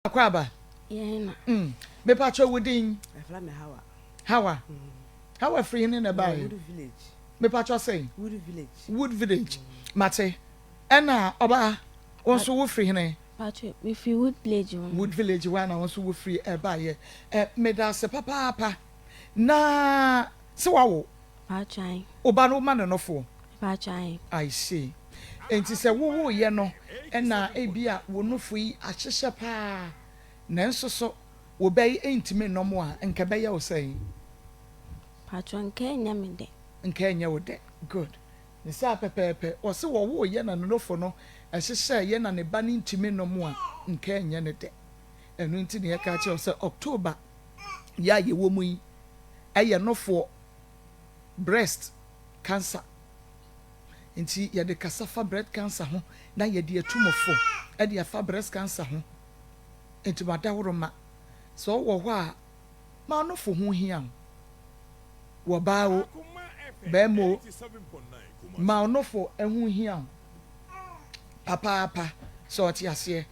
Akwaba. Yeah. Me pacho wudin. Hawa. Hawa. Hawa free in the bay. Wood village. Me pacho say. Wood village. Wood village. Mate. Ena oba. Onso wo free ne. Pacho, if you would village. Wood village wana onso wo free e bay. Me da se papa. Na se wawo. Pacho. Oba no man no fo. Pacho. I see. Enti se wo ye no ena ebia wo no fui ahyehye pa. Nanso so wo bey entime no mo a nka bey wo sei. Pacho nka nya me de. Nka nya wo de. Good. Ne sa pepepe o se wo ye na no fo no ahyehye ye na ne ba ne ntime no mo a nka nya ne de. Enu nti ne ye ka che se October ya ye wo mu yi eye no fo breast cancer. Nti ya de kasafa breast cancer ho na ye de atumofo e de afa breast cancer ho enti badaworo ma so wo ho a ma no fo ho hia wo baawo bemo ma no fo ehu hia papa so ti ase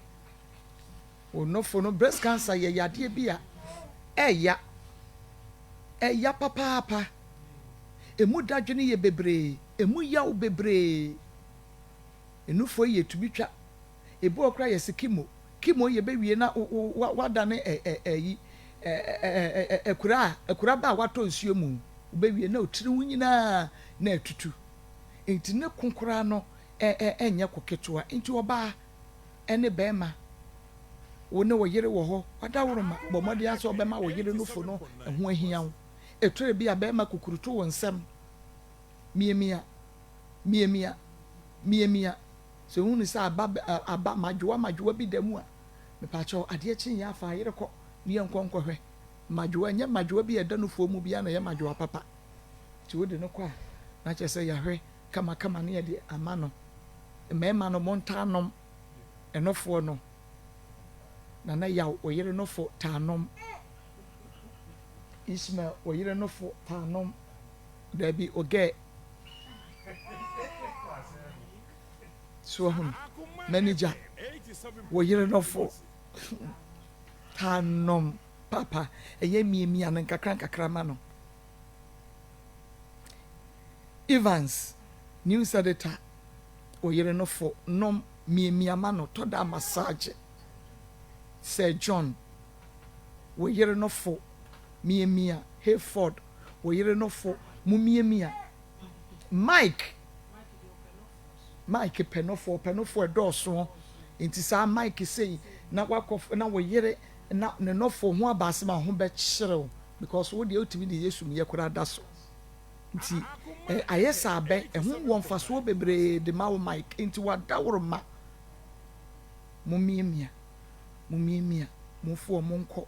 wo no fo no breast cancer ye yade bia eya papa emu dadwene ye bebre emu yaw bebre enufo ye tubitwa ebu okra ye sikimo ye bewie na wadane ekura ba wato nsuo mu bewie na otiri wunyina na atutu enti ne konkora no enye koketoa enti oba ene bema wone wo yire wo ho wadaworo ma bomode aso obema wo yire nufo no eho ahia wo etore bia bema kukuruto wo nsem miemia so hunu sa aba majoa bi demu a me pa cho ade chin ya fa yire ko ne enkonkɔhwɛ majoa nya majoa bi eda no fo mu bia na ye majoa papa ti wode no kwa na che se ya hwɛ kama ne ye de ama no mema no monta nom enofo no na ya oyire no fo tanom Ismail oyire no fo tanom there be oge so manager oyire no fo tanom papa eye miemia na nkakra ma no Evans news editor oyire no fo nom miemia ma no to da massage Sir John oyire no fo miemia Hayford oyire no fo mumiemia Mike penofo edoso enti sa Mike say na wakof na oyire na ne nofo ho abasema ho be kyerɛw because wo de otimi de Yesu ye kura da so nti ayesa abe ehun won faso bebre de ma Mike enti wadaworo ma mumiemia mufo monko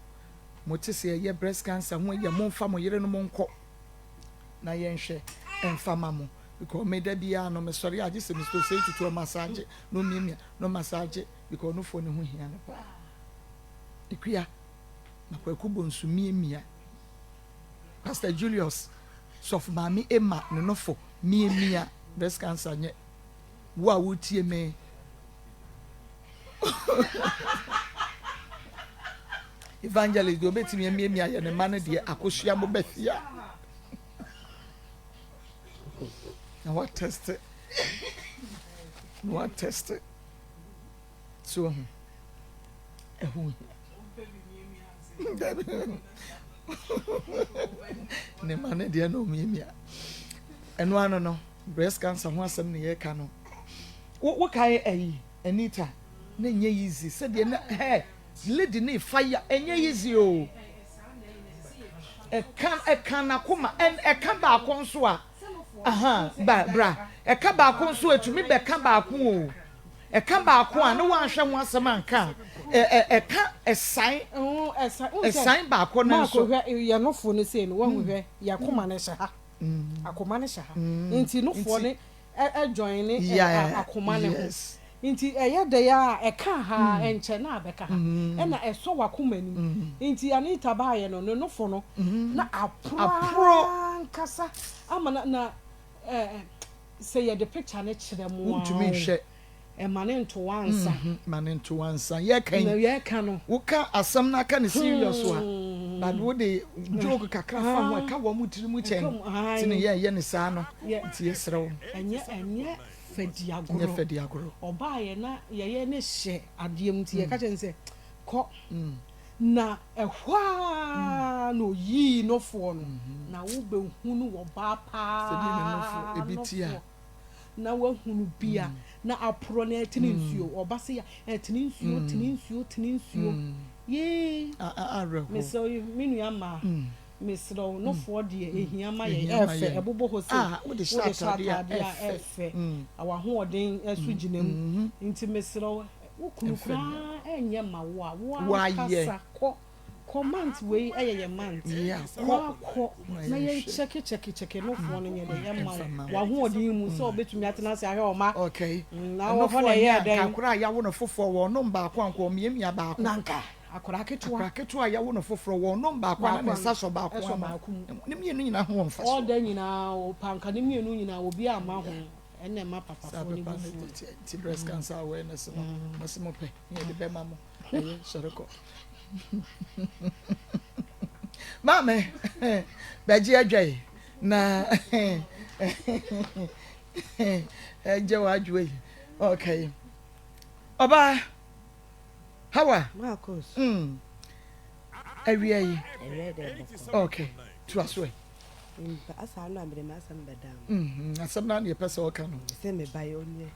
motese ye breast cancer ho ye momfa mo yere no monko na yenhwe emfama mo because me da bia no me sori age se me sto say tutu massage no miemia no massage because no fo ne ho hia no pa ikuya na kwaku bonsu miemia Pastor Julius sof mami Emma no fo miemia breast cancer nye wo a wotie me evangelist do betimi miemia ye ne man de akosua mo befia na what test so ne man de no miemia eno ano no breast cancer ho asem ne ye ka no wo kai ayi Anita na nye easy said de na lady ni fire enye easy o e kan akoma en e kan ba akonso a bra e kan ba akonso etumi be kan ba akon o e kan ba akon a ne wan hwe ho asem anka e kan esan ba akon na so ye no fo no sei no wan hwe ya akoma ne hye ha akoma ne hye ha nti no fo ne join ne akoma ne ho inti eyede ya eka ha enche na abeka ha ena eso wakomani inti Anita ba ye no no fo no na apro nkasa ama na say the picture na kire mu wontumi hwe emane nto wansa mane nto wansa ye kan na ye kan no wo ka asam na ka ne serious wa but wo de joke kakra fa ho ka wo mutiri mu chen tine ye ne saa no ti yesrew enye fediagoro oba ye na ye ne hye adiem ti ye ka chen se ko na ehwa no yi no fo no na wo be hunu wo ba pa ebitia na wo hunu bia na apro na etini nsuo oba se ya etini nsuo ye arho me so minu ama me so no fo de ehia ma ye efe ebobo ho se wo de Shatta efe awa ho oden esu ginam nti me so wo kunukura enye ma wo akasa comment we ye month ko na ye check no phone nye de ye ma wa ho odin mu so obetumi atena se ahwe o ma okay na wo ho na ye den akura ya wo no foforo wo no mba akwa nko miemia ba akwa nanka akura ketua ya wo no foforo wo no mba akwa na sa so ba akwa ne mienu nyina ho mfa so all den nyina o panka ne mienu nyina obi ama ho ene ma papa fo ni bu ti breast cancer awareness no masimo pe ye de be mamo eye soroko mame beji adwai na eje wa adwai okay oba hawa Maa Akos awie yi de okay to aswe asa no amre ma asam bedam asam na ne pese o kan se me baye onye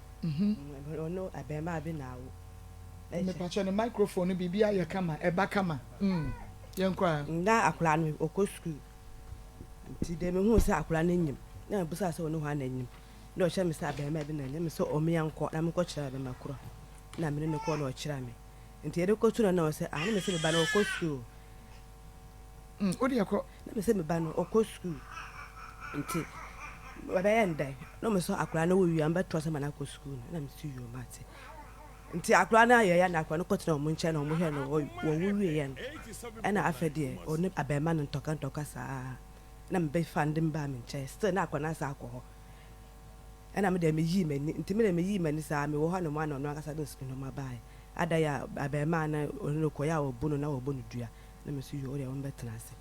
ono abema abi na awo me pacho ne microphone bibia ye kama eba kama yenkwa na akura no okoskul nti de me hu se akura na nyim na busa se ono ha na nyim na o hye me se abema abi na nyim se o me yanko na me ko kira be makuro na me ne ko na o kira me nti ede ko tuna na o se me se me ba na okoskul odi akọ na me se me ba no okoskul nti wabaye ndai no me so akura na wo wi amba to se ma na okoskul na me si yo mate nti akura na ye ya na akura no kotena omo nche na omo hwe no wo wuwie ye no na afede oni abema no ntoka saa na me be fande mba me nche still na akura na sa akọ na me de me yi mani nti me de me yi mani saa me wo ha no ma na no akasa do skin no ma bai ada ya abema na oni ko ya obono na obono dua na me so yo ore won betena ase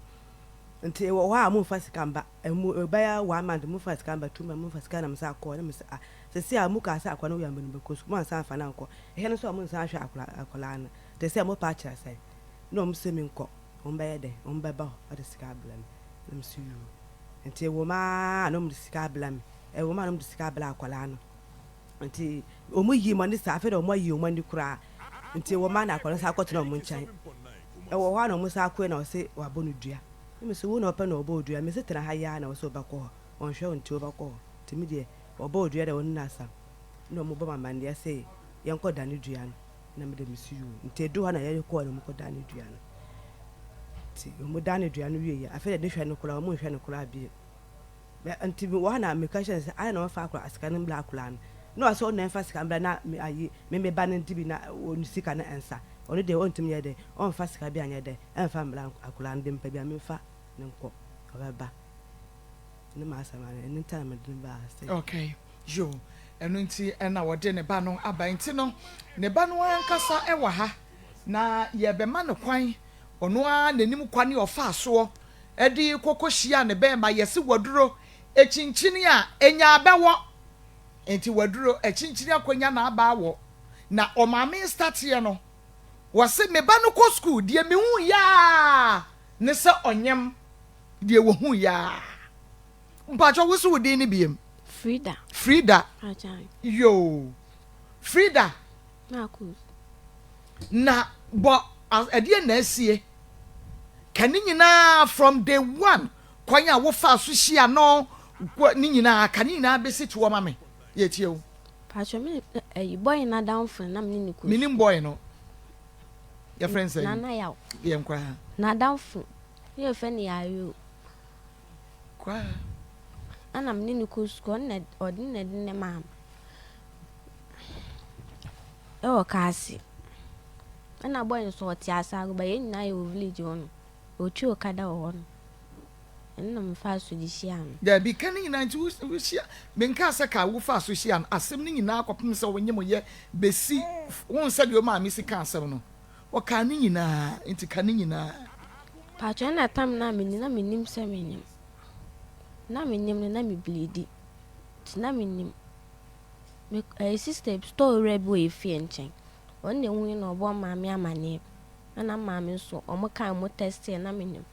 nti wo ha mu fasika mba emu baya 1 month mu fasika mba 2 month mu fasika na me sa akọ na me sa se amu ka sa akọ na wo yamba no bekosu mu ansa afa na nkọ ehe no so amu nsa ahwe akola na te se mo pa kira sai no mu se mi nkọ on ba ye de on ba ba o de sika bla me na me so yo nti wo ma no mu sika bla me wo ma no mu sika bla akola no nti o mu yi mo ni sa afa de o mo yi o mo ni kura nti wo ma na akola sa akọ tena o mu nchan wo ha no mu sa akọ na o se wa bonu dua me so wo na opa na obo dua me se tena ha ya na wo so ba ko on hwe nti oba ko ti me de obo dua de won na sam no mo bo mama ndia se yen ko da ne dua no na me de me si yu nti edu ha na ye ko na mo ko da ne dua no ti mo da ne dua no wie ya afa de hwe no kula mo hwe no kula bi nti wo ha na me ka hwe se ai na fa akura asika no bla kula no aso na fa sika mbla na me ayi me ba ne nti bi na oni sika na ensa oni de ontum ye de on fa sika bi anya de enfa mbla akula ndem pa bi a me fa nko obaba ne ma asama ne nta me din ba se okay yo enu nti na wode ne ba no aban nti no ne ba no ankasa ewa ha na ye be ma ne kwan ono a nanim kwan e ofa aso edi kokohia ne be ma yesi waduro echinchini a enya abewo enti waduro echinchini akonya na aba awo na o maame start ye no wose me ba no ko school die me hu ya ne se onyem die wo hu ya mpacho wo so di ni biem Frida ajai yo Frida Maa Akos na bo adie na asie kani nyina from day 1 kwanya wo fa so hia no ni nyina kani nyina besi to ma me ye tie wo pacho me boy na down for na me ni ko minim boy no your friend say na yaw ye nkwa na down for ye fe ni ayo kwa ana me ni ko sko na odin ne mam o kasi ana boy so ti asago ba ye nyina ye village on o chi o kada o no ɛna mfa so di hia no da bi kan nyina nti wo hia menka sɛ ka wo fa so hia no asɛm ni nyina akɔpem sɛ wo nyem ye besi won sɛ de o ma me sika asɛm no o ka ni nyina nti ka ni nyina patro na tam na menim sɛ menim na menim na me bleedi na menim me sister store Rev Obofour nkyɛn on ne hu na obo maame amane ana maame nso omo kan mo test na menim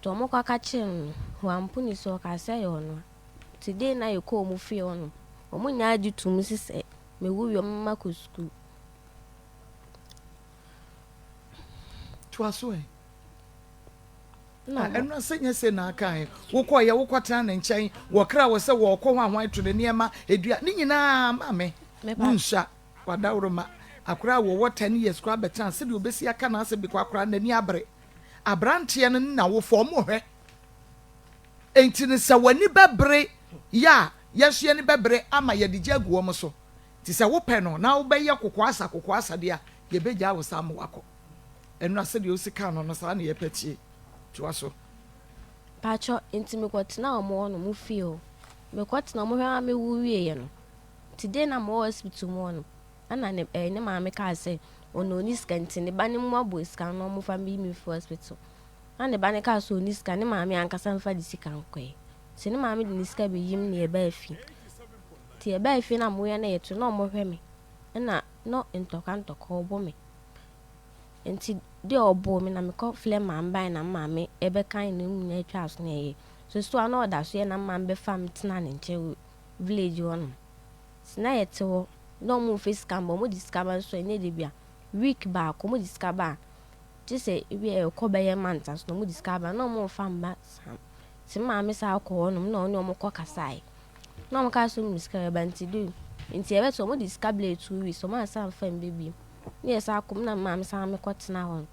to omo kwaka kyen wampuni so ka sɛ yo no today na yeko omo fie ono omo nya agi tum sisɛ me wu yo mma ko school twaso na eno senya se na aka wo kɔ ye wo kɔtena na nkyɛn wo kra wo sɛ wo kɔ ho ahwan to ne niema edua ne nyinaa maame unsha wadawroma akra wo 10 years kra betan sɛ de obesi aka na asɛ bi kwa akra na ni abre abrantie no na wo fo mo hwɛ enti ne sɛ wani bebre ya yɛhye ne bebre ama yɛde gya guo mo so ti sɛ wo pɛ no na wo bɛyɛ kokoasa de a yɛbɛgya wo sam wakɔ eno asɛ de osika no no sa na yɛpɛtie tuaso pacho enti me kwatena omo no mu fie o me kwatena mo hwa me wu wie ye no today na mo hospital mo no ana ne maame ka sɛ ono ni scanti ne ba ne mo abo scan no mo fa me for hospital ana ba ne ka so ni scan ne maame ankasa mfa di sika nkɔe se ne maame di ni sika be yim ne e ba afi ti e ba afi na mo ye na yeto na mo hwɛ me na no ntɔka obo me enti de obo me na me ko flem amban na maame ebe kan no mu na atwa so na ye so ana oda so ye na maame fam tena ne nche village on sina yete wo no mu face cam mo discover so ene de bia week ba ko mo discover ti se bi e ko be ye manta so mo discover no mo fam ba sam ti maame sa ko no no mo ko kasai no mo ka so mo discover ba nti do nti ebe so mo discover 2 weeks so ma sam fam baby ni esa akom na maame sa me kwatena hon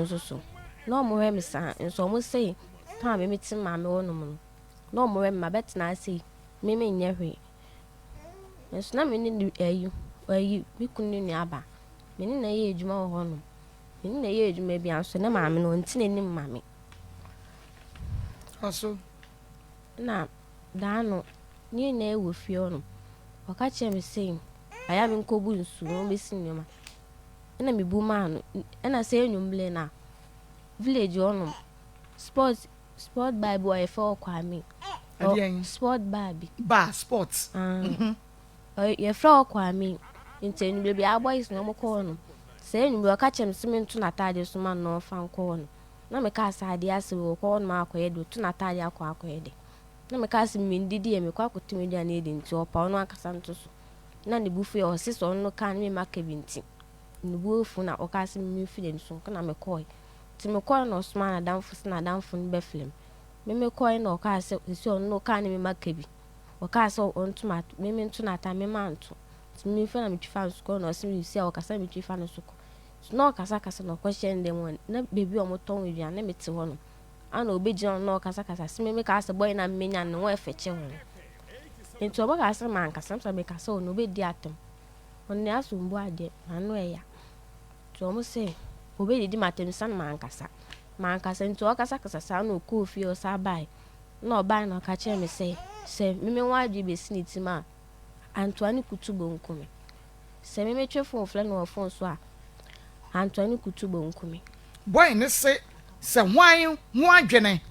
so no mo we me sa nso mo sei ha me meti maame wonu mo no mo we me betena sei me nya hwe nso na me ni ayi me kunu ni aba me ni na ye ejuma wo hono me ni na ye ejuma bia nso na maame no ntine ni maame aso na daano ni na ewo fie ono waka che me sei aya me nkobu nsu no be sinema na me bu ma no na se enwumble na village ono sport bible e for kwa me sport sports ye for kwa me intenu be bia boys no mo ko no se enwumble waka chem simentu na tade so ma no fa nko no na me ka asade ase wo ko no ma akoye do tu na tade akoye de na me ka ase me ndidi e me kwa kotumi dia na edi nti opa ono akasa nto so na ne bufu ya osiso no kan me makabinti ne bufu na okase me fi den so kana me koy ti me koy no sma na damfo ne be film me koy na okase esi no kan me makabi okase ontuma me ntuna ta me manto ti me fi na me twifa so no osi me si okase me twifa no so no okasa no question dem won na baby o moton wi na me te ho no ana obeji no okasa si me ka ase boy na mmenya no wo efeche ho enti obo ka ase man kasa me ka se no be di atem onne aso mbu ade anu eya to mo se obe di matem san man kasa enti o kasa sa na Kofi o sa bai na obai na ka che me se me wa ade be siniti ma Antoine kutubo nkume se me twe phone fle no phone so a Antoine kutubo nkume boy ne se hwan ho adwene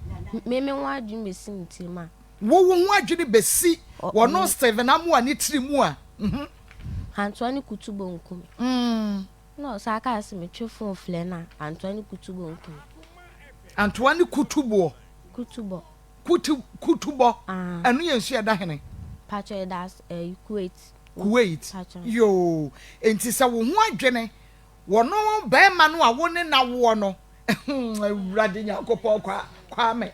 me wa ade be siniti ma wo ho adwene besi wo no Steven amu ani tiri mu a Antoine kutubo nkume no sa ka se me twe phone fle na Antoine kutubo nkume Antoine kutubo anu ye nsu da hene pacho das Kuwait yo enti sa wo ho adwene wo no be ma no a wo ne na wo no awurade nyakopo kwa me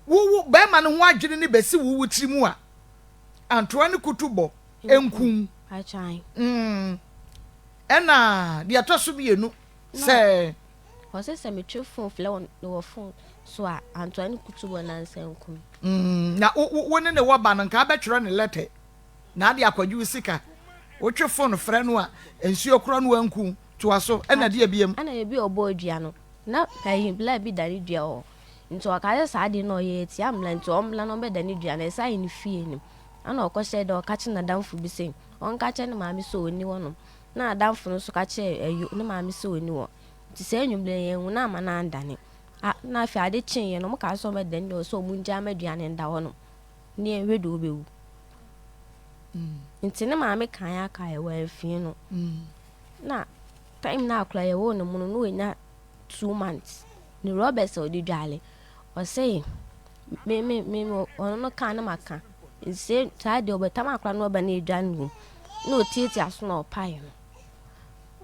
wo be ma no ho adwene ne besi wo tiri mu a Antoine kutubo enkun achai ena dia to so bienu se o se me twe phone fle no phone so a Antoine kutubo na nsenkum na wo ne wo ba no nka betwere ne letter na ade akwadwu sika wo twe phone frɛ no a ensuo kro no anku to aso ena de abiem ana ye bi obo adua no na bla bi dani dua o nti okaye saade no ye ti amla nti omla no be dani dua na sai ni fie nim ana okose de okache na damfo bi sei onkache ne maami so oni wono na damfo no so kache ayu ne maami so oni wo nti sai nwumle ye hu na ama na andane na afi ade chin ye no mo ka so me dani o so munja maduane nda wono ne enwedo obewu nti ne maami kan ya ka e wa fie no na time na akura ye wo no mu no enya 2 months ni Robert odi dwale o say me ono no kan na maka nse tade obeta makra no ba na edwan no tieti aso na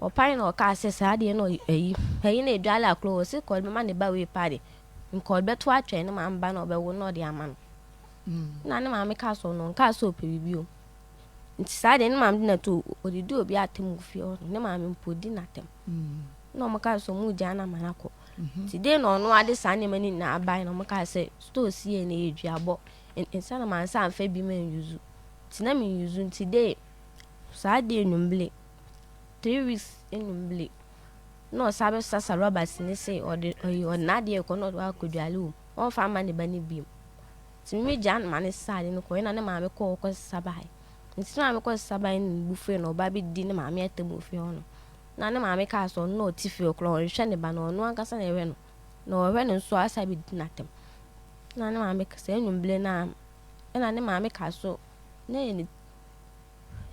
opai no ka se sade no eyi na edwale akro o se ko be ma ne ba we pade nko be to atwe ne ma mba na obewo no de ama no na ne ma me ka so no ka so pe bibio nti sade ne ma na to odidi obi atem fie ne ma me mpodi na tem no maka so mu jana manako today no no ade sane mani na abai no maka se store sie na eduabo insana man sa amfa bi men yuzu tina men yuzu today sade enumble 3 weeks enumble no sabe sasa robbers ni say o na de ko no wa kodwale o fa ma ne bani bi timi jan mane sade no ko na ne ma me ko sabai ntina me ko sabai ni bufe no ba bi di ne ma me atemu fi ono na ne maame ka so no tifi okro hwe ne ba no no ankasa na ewe no na ohwe ne so asa bi dinatem na ne maame ka se enwumble na ne maame ka so na ni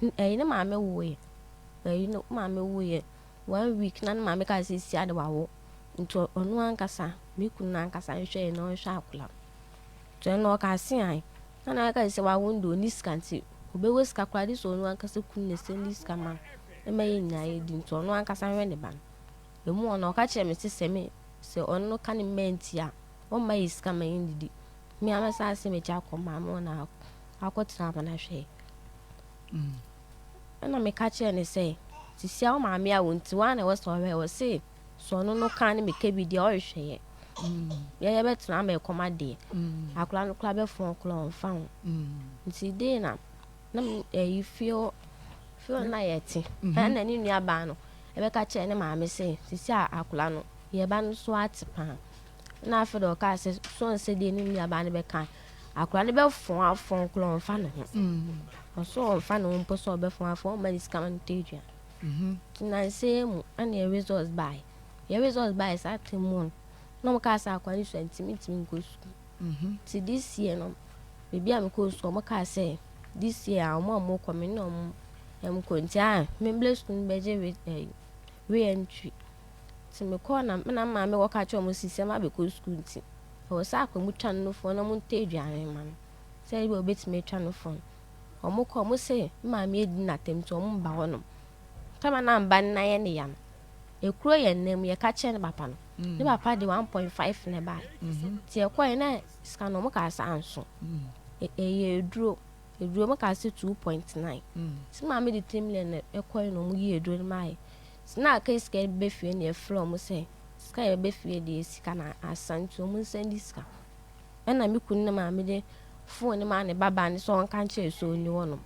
ne maame woye no maame woye 1 week na ne maame ka se si ade wawo nto ono ankasa me kunu na ankasa hwe no hwe akula to no ka se ai na ka se wawo ndo ni skanti obewe ska kwadi so no ankasa kunu ne se ni skama emaye nyae di nto no ankasa hwe ne ban emu ono ka che me sese me se ono ka ne menti a o ma iska ma yindidi me amasa ase me cha koma mo na akotra bana hwe ana me ka che ne se sisi a o ma me a wonti wa na wo so hwe wo se so no ka ne me ka bi di o hwe ye betra ma ekoma de akula no kla be fon kla fa nti de na you feel na yeti na ni nua ba no ebe ka che ne maame se sisi akula no ye ba no so atipa na afi do ka se so nse de ni nua ba ne be kan akula ne be fon klon fa no ho so fa no mpo so be fon ma ni scam teja na se mu ana results by sa temu no mo ka sa akwa ni centimeter nko su ti this year no bebi am ko so mo ka se this year mo ko me no kontia me bless kun beje we entry ti me ko na ma me wo ka cho mo sisema be ko school ti o sa ko mu twan no fo na mu nteduane man say be obeti me twan no fo o mo ko mo se ma me edi na tem to mo ba wono kama na mba na ye ne yam ekuro ye nem ye ka che ne papa no ne papa de 1.5 ne ba ti e ko ye na ska no mo ka sa anso ye duro mo ka se 2.9 si ma me de timle ne ekoy no mu ye duro mai na ka iska be fie ne from se ska ye be fie de sika na asanto mu sendi ska na me kun na ma me de phone ma ne baba ne so on kan che so ni wono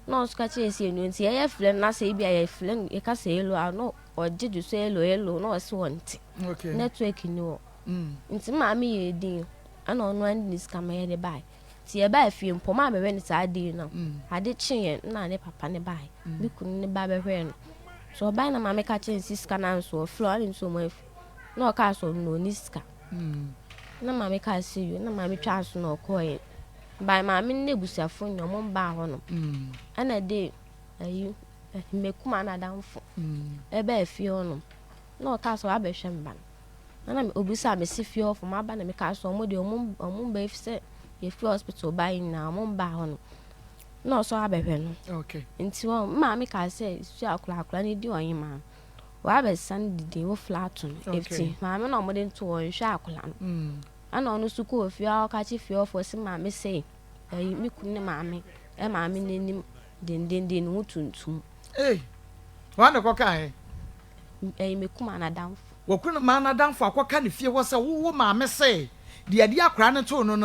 no ska che si enu nti ye fle na se bia ye fle e ka se elo ano oje du so elo no se wonti okay network ni wo nti ma me ye din ana ono an ni ska ma ye de bai ti e ba fie mpo ma me we ni sa de na ade chin na ne papa ne bai bi kun ne ba be hwe no so bai na ma me ka chin siska na so floor ni so mo no ka so no ni ska na ma me ka se you na ma me twa so no ko ye bai ma me ne busiafo nyo mo ba ho no ana de ayu me kuma na danfo e ba fie no no ka so abehwe mba na me obusa me se fie ofo ma ba na me ka so mo de omo ba fise ye free hospital by na mo ba ho no so abehwe no okay nti wo ma me ka se su akura ni di onye ma wa be san di wo flat no efti ma me no mo de nto wo hwe akura no ana onu su ko ofia o ka chi fie ofo se ma me se mi kun ne ma me e ma me nenim den wutuntum wa na ko ka me kuma na danfo wo kun ma na danfo akoka ne fie wo se wo ma me se de akra ne to no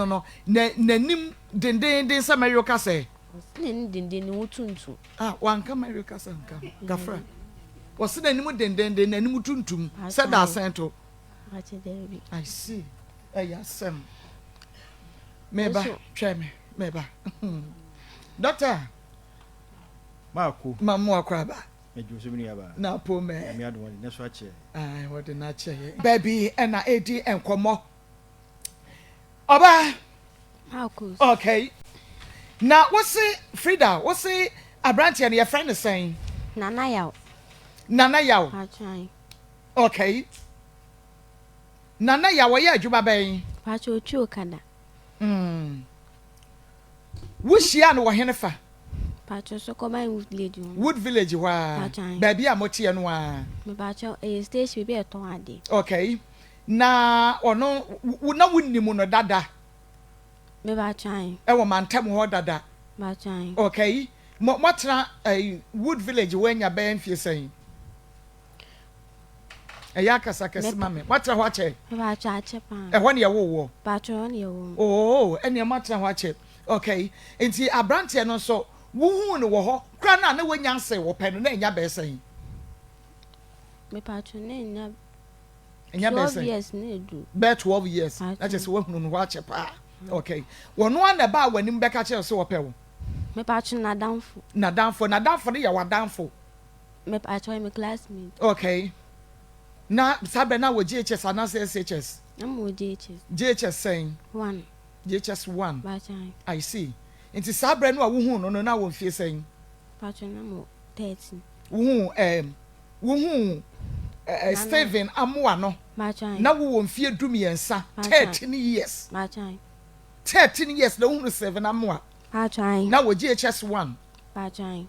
nanim den sa mario ka se den wutuntum wanka mario ka se nka gafra wo se nanim den nanim tuntum se da sento I see. Yes, Meba, try me, Meba. Doctor, Marco, Mamma Crabba. Now, poor man. I want to not say, baby, and I ate and come more. Oba, okay. Now, what's it, Frida? What's it, a branch and your friend is saying? Nana Yao. Okay. Nana Yao, yeah, Juba Bay. Pacho Chukada. Wish ya no Hennifer. Pacho so come Wood Village, wa. Baby, I'm what you know. Me pacho a stage will be a tongue. Okay. Na or no, would not win the mono dada. Me bachai. Ewa man tell dada. Bachai. Okay. What's a Wood Village when you're baying for saying? A yakasaka, mammy. What's a watch it? A 1 year war. Patron, you. Oh, and your matter watch it. Okay. And see a branch and also, woo in the war, crana, no one young say, or pen and your best saying. Me patron, and your best yes, do. Bear 12 years. I just won't watch a pa. Okay. One one about when him back at you so a pebble. Me patron, not down for. Not down for the hour down for. Me patron, my classmate. Okay. Na Sabena with GHS and not SHS. I'm with GHS. GHS saying 1. GHS 1. Bachai. I see. Into Sabren who no now won't feel saying. Patron, I'm 13. Woo Steven Amuano. Bachai. Now we won't fear do me and sa 13 years. Bachai. 13 years, the only 7 Amua. Bachai. Now with GHS 1. Bachai.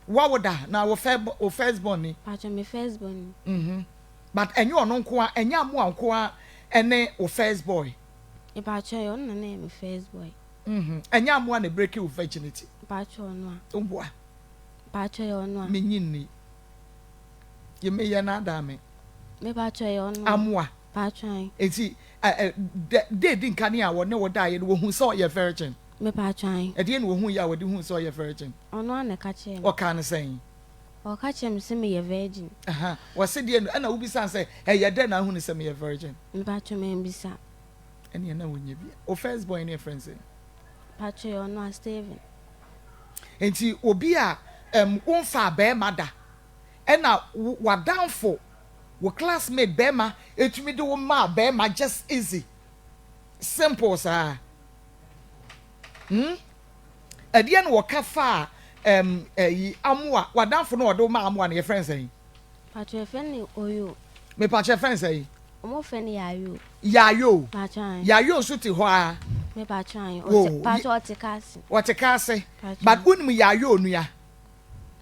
What would that now first born? Patron, my first born. But and you are non qua and yamu qua and then or first boy. A patron, your name, first boy. And yamu and a break you virginity. Patron, Oh, boy. Patron, your no. Minini. You may not damn Me patron, your no. Amwa. Patron. And see, they didn't can ya or no die who saw your virgin. Me patron. At the end, who ya would who saw your virgin. On one, a catch him. What kind of saying? Or catch him, see me a virgin. Was said the end, and I will be say, hey, you're dead now, who is a virgin. Me patron, may be sat. And you know when you be. Or first boy in your friends. Patron, or no, Steven. And see, Obia, one far bear mother. And now, what down for? What classmate Bema, it me do ma Bema just easy. Simple, sir. At the end, what cafa, Amwa, what down for no, do ma Amwa, your friends say. Patron, friendly, or you. Me patch your friends say. More friendly are you. Yayo. Patron. Yayo suit wha. Me patron. Oh, Patron, take us. What a car say. But when me yayo nuya.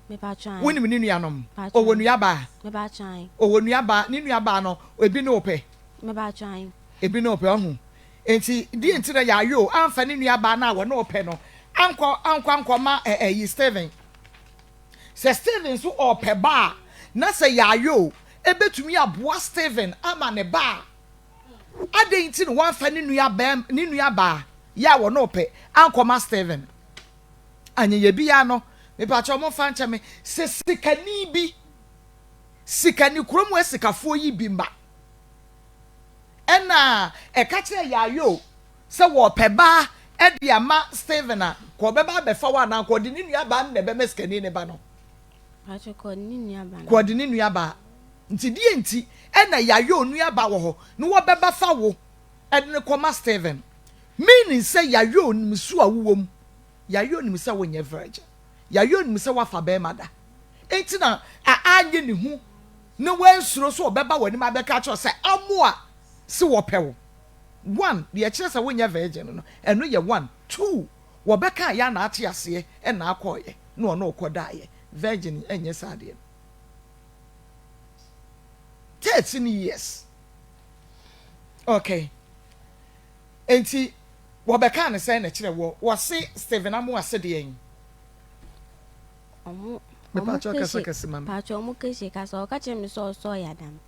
Me patron. When me nianum. Or when you ba. Me patron. Or when you ba, ninya no, we be no pay. Me patron. E be no pay. And see, the entire yayo, I'm fanning your ba now, no penno. Uncle ma Steven. Say Steven so or pe ba. Na say yayo. Ebe to me a boy Steven, I'm an a bar. I didn't one fanning your bam, ninya ba. Ya wo no pe. Uncle ma Steven. And ye be ano. Me pacho mo fancha me se sikani bi. Sikani krom we sikafo yi bi mba. Ena e ka kire yayo se wo pe ba e de ama Steven a ko be ba be fa wa na ko de ni nua ba na be meskani ne ba no. Pacho ko ni nua ba. Ko de ni nua ba. Nti die nti ena yayo nua ba wo ho no wo be ba fa wo e de ne ko ma Steven. Meaning say yayo nim su awuwom. Yayo nim se wo nye virgin. Yayo nim se wa fa be mada. Enti na anye ni hu no wansuro so obeba wani ma be ka cho say amoa se wo pewo. 1 the actually say wo nye virgin no eno ye 1 2 wo be ka ya na ate ase e na akoye no no kodaye virgin enye sade 13 years. Okay. Enti wo be ka ne say na kire wo se Steven amoa se de yen. Me pacho kasa mama. Pacho mu kese kasa o ka che me so ya dam.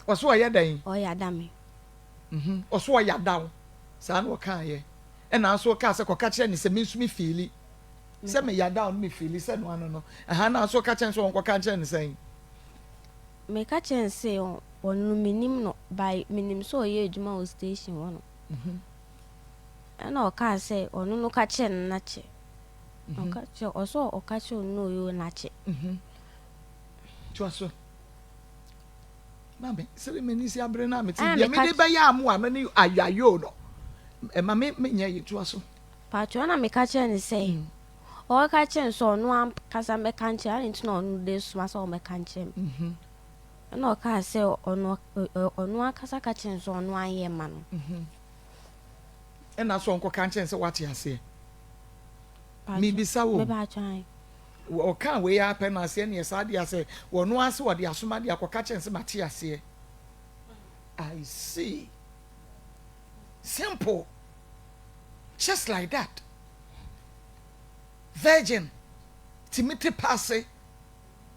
O so ya dan. O ya dam. O so ya down. Sa na o kan ye. E na so ka se ko ka che ni se me nsu mi feeli. Se me ya down mi feeli se no ano no. Aha na so ka che so ko ka che ni sen. Me ka che se o onu minim no by minim so ye adwuma o station wono ana o ka say onu no ka che na che o ka che o so o ka che onu yo na che Twaso Mame, sele menisi abre na meti bia me de ba ya amu amani ayayo no. E ma me nya yitu aso. Patro na me ka che ni say. O ka che so no am kasa me kan che ani tuna onu de suma so me kan che. Na o ka say onu akasa ka che so onu aye ma no. E na so onko kan che se wate ase. Mi bisa wo. Me ba twan. O kan we ya pe na se ne sa dia se wono ase wo de asoma de akoka chense mate ase. I see. Simple. Just like that. Virgin. Timothy passe.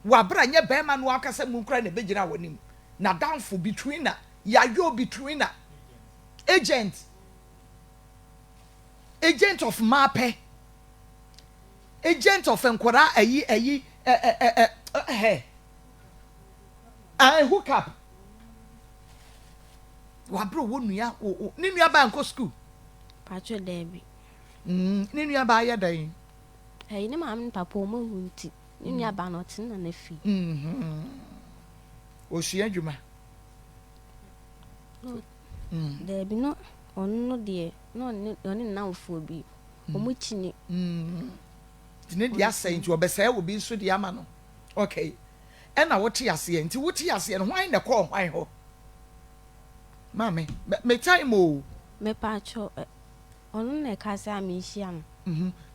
Wabra nye be ma no akase mu kra na begina wonim. Na downfall between na yayo between na agent of Mape. Agent of Enkwara ayi hook up. Wabro wonua ni nua ba nko school. Patro Debbie. Ni nua ba ya dan. Hey, ni mam papa mo hunti. Ni nua ba no tin na na fi. Osua adwuma. Debbie no onu de no oni na ofo bi. Omo chini. Dine dia say nti obesai wo bi nso dia ama no. Okay. E na wote ase nti wote ase no hwan na call hwan ho. Mame, me time o. Me patro onu na ka say am hia no.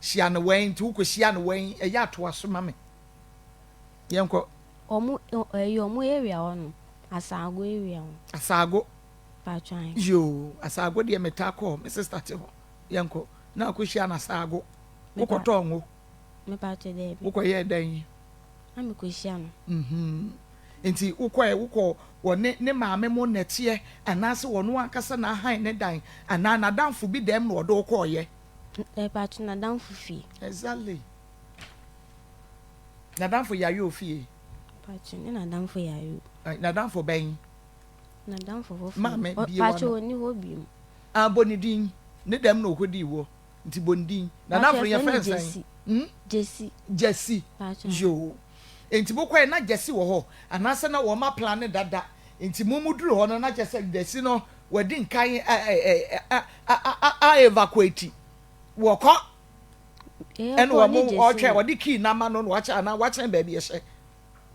Hia no wen nti wo ko hia no wen e ya to aso mame. Yenko. Omo area ono. Asago area ono. Asago. Patro. Yo, asago de me ta call, me sister te ho. Yenko. Na ko hia na asago. Wo ko to ngo. Me patro Debbie. Wo ko ye dan. Ami ko hia no. Enti ukọ wone ne maame mo netie anase wono akasa na han ne dan ana na danfo bi dem no odo ukọ ye patro na danfo fi. Exactly. Na danfo ya yo fi. Patro ni na danfo ya yo. Na danfo ben. Na danfo fo. Maame bi patro ni ho bi mu. Abonidin ne dem no okodi wo. Nti bondin. Na danfo ye friends. Jesse. Patro. Yo. Enti bokwa na Jesse wo ho anase na wo ma plan dada enti mumuduru ho no na Jesse Jesse no wadi nkan evacuate wo ko eno wo mo o twa wadi key na ma no wacha na wacha ba bi ehye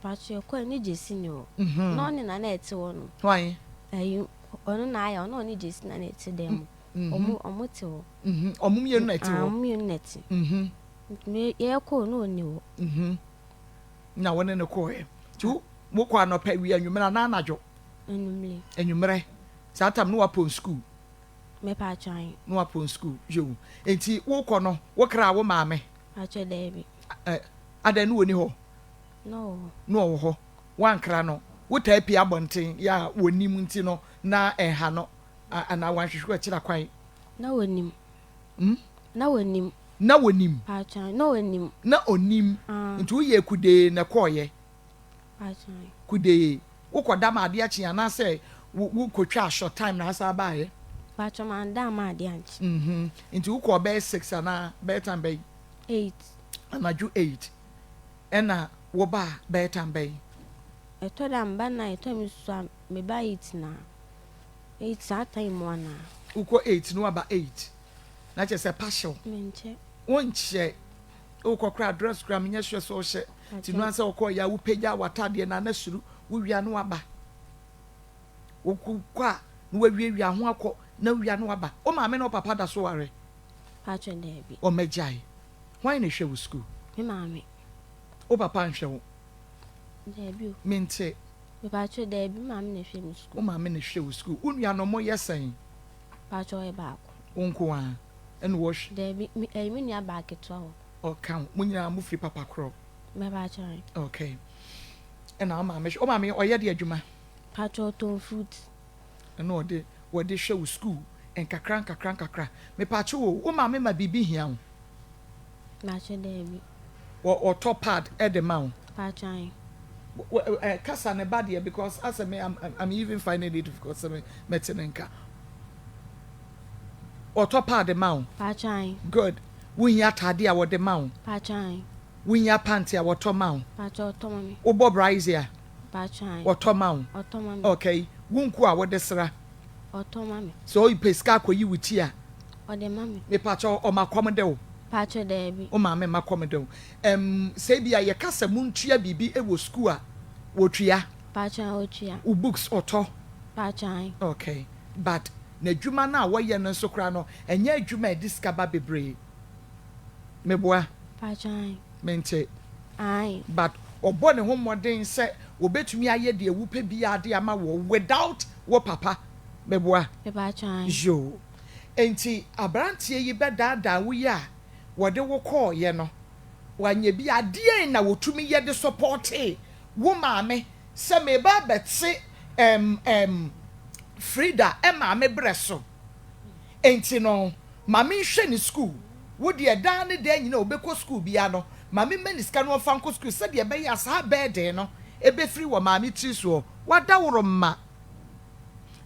patro ko ni Jesse ni o no ni na na ete wo no hwan ayu ono na aya ono ni Jesse na ete dem omo te wo omum ye no ete wo omum ye no ete me ye ko no ni wo na wone ne ko e tu mo kwa no pa wi anwumra na anajo enwumre satam no wapon school me pa twan no wapon school yo enti wo ko no wo kra wo maame acho Debbie ada no woni ho no wo ho wan kra no wo ta pia bonten ya wonim nti no na enha no ana wan hwehwe akira kwan na wonim na wonim patron no wonim na onim nti wo ye kude na koye patron kude wo koda ma ade achi ana se wo kotwa short time na asa ba ye patron man da ma ade anchi nti wo ko be 6 ana be time be 8 ana ju 8 ena wo ba be time be eto da mba na eto mi so me ba 8 na 8 sa time wana wo ko 8 no aba 8 na che se partial menche wonche wo kokra address gram nya hwe so hye ti no ansa wo ko ya wo pagya watade na na suru wo wia no aba wo kwa no wia ho akọ na wia no aba o ma me no papa da so ware patron Debbie o mejai why na hwe wo school me maame o papa nhwe wo Debbie mente me patron Debbie maame na hwe wo school o maame na hwe wo school unua no mo yesen patron e ba ko onko a eno wo hwe Debbie me nua ba keto ho o kan mo nyina mo firi papa kro me patron okay ena o maame o ye de adwuma patron ton fruit eno wo de hwe wo school en kakra me patron wo maame ma bibi hia wo patron Debbie o top pad e de ma wo patron kasa ne bad here because as me I'm even finding it difficult so me metenenka otopa de maun Pachan. good wunya tade a wo de maun Pachan. wunya panty a wo to maun Pacho Tommy. wo bob rise here Pachan. wo to maun Otomami. okay wunku a wo de sra Otomami. so you peska koyi wuti a Ode mami. me pacho o makomde wo Pacho debi. o ma me makomde wo say bia ye kasa muntua bibi e wo school a wo tua Pachan Ochia. wo books oto Pachan. okay but na adwuma na wo ye no nso kra no enya adwuma e diskaba bebre meboa Pachan. mente Ai. but obo ne ho modern se obetumi aye de ewupe bi ade ama wo without wo papa meboa Pachan. yo enti abrantie yi bedada wo ya wo de wo call ye no wanye bi ade na wotumi ye de support wo maame se me ba betse Frida maame breso enti no maame hwe ni school wo de dan ne dan nyina obekọ school bia no maame meniska no fa nko school se de be ya sa bed no ebe free wo maame tri so wada woro ma